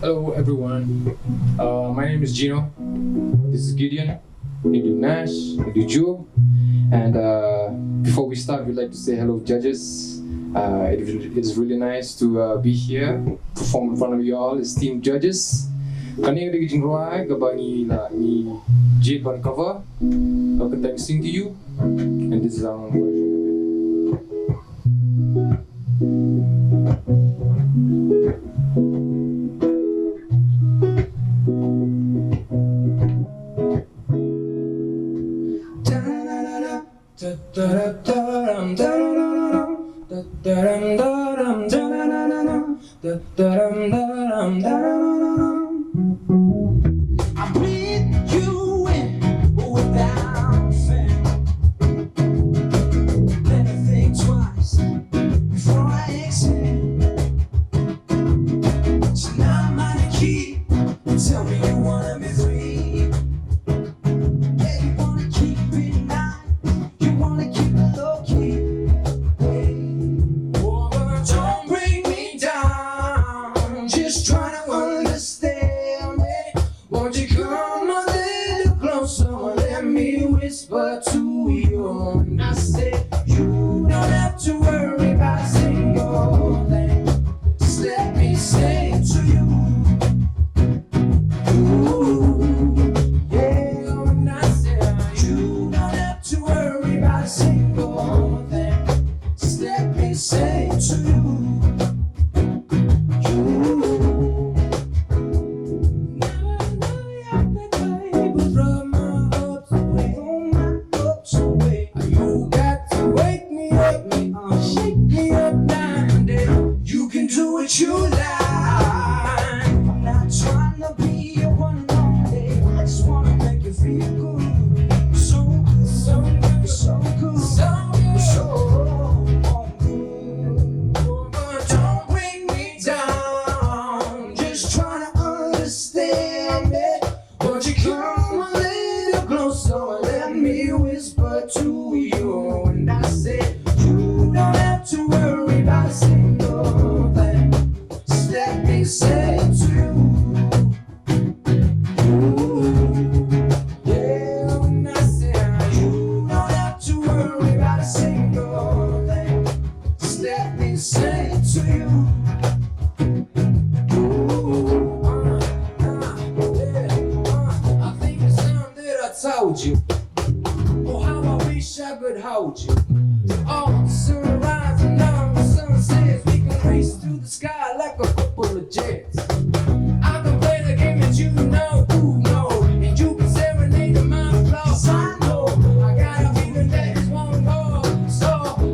Hello everyone, my name is Gino. This is Gideon Nash, Joe. And before we start, we'd like to say hello judges. It is really nice to be here, perform in front of you all, esteemed judges. Kani lagi jingruai kabangi la ni Jade on cover. I can sing to you, and this is our own version of I breathe you in without fail. Let me think twice before I exhale. So now I'm on the key. Tell me you wanna be free. Yeah, you wanna keep it nice. You wanna keep it low key. Hey, oh, but don't bring me down. Just trying to understand me. Won't you come a little closer? Let me whisper to you. And I say, you don't have to worry about a single thing. Just let me say it to you. Ooh, yeah, and I say, you don't have to worry about a single thing. Just let me say it to you. You lie. I'm not trying to be your one and only. I just wanna make you feel good. So good, so good, so good, so good, so good. But don't bring me down. Just trying to understand it. Won't you come a little closer? Let me whisper to you. And I say, you don't have to worry about a single thing. Let me say it to you. Ooh, yeah, when I say you don't have to worry about a single thing. Just let me say it to you. Ooh, yeah, I think it's time that I told you. Oh, how I wish I could hold you. Oh, the sunrise and all the sunsets. We can race through the sky like a couple of jets. I can play the game that you know, and you can serenade my flaws. I know I got a feeling that it's one more, so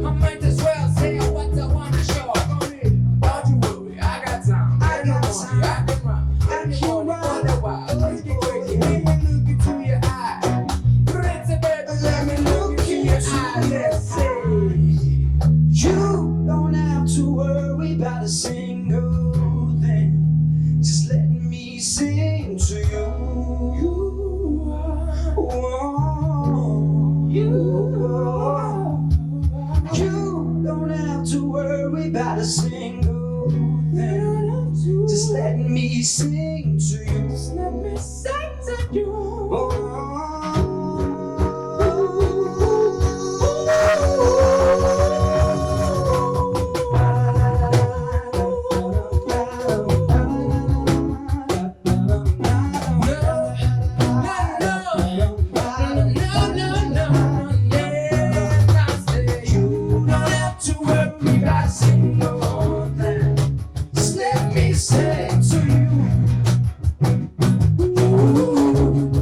I might as well say what I wanna show. Come here, don't you worry, I got time. I got time. I can rhyme. I can rhyme. For a while, let's get crazy. Let me look into your eyes. Pretty baby, let me look into your eyes. Let's say you don't have to worry about a single thing. Just let me sing to you. You don't have to worry about a single thing. Just let me sing to you. Just let me sing to you. Say to you, ooh,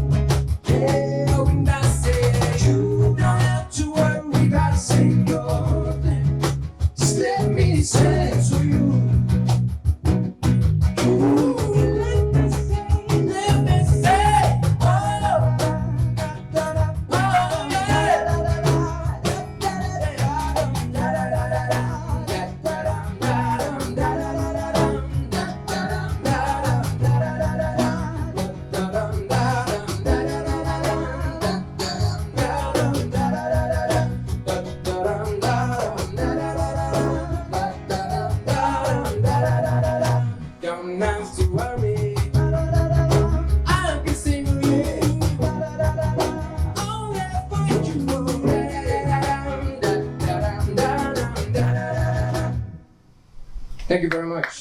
Thank you very much.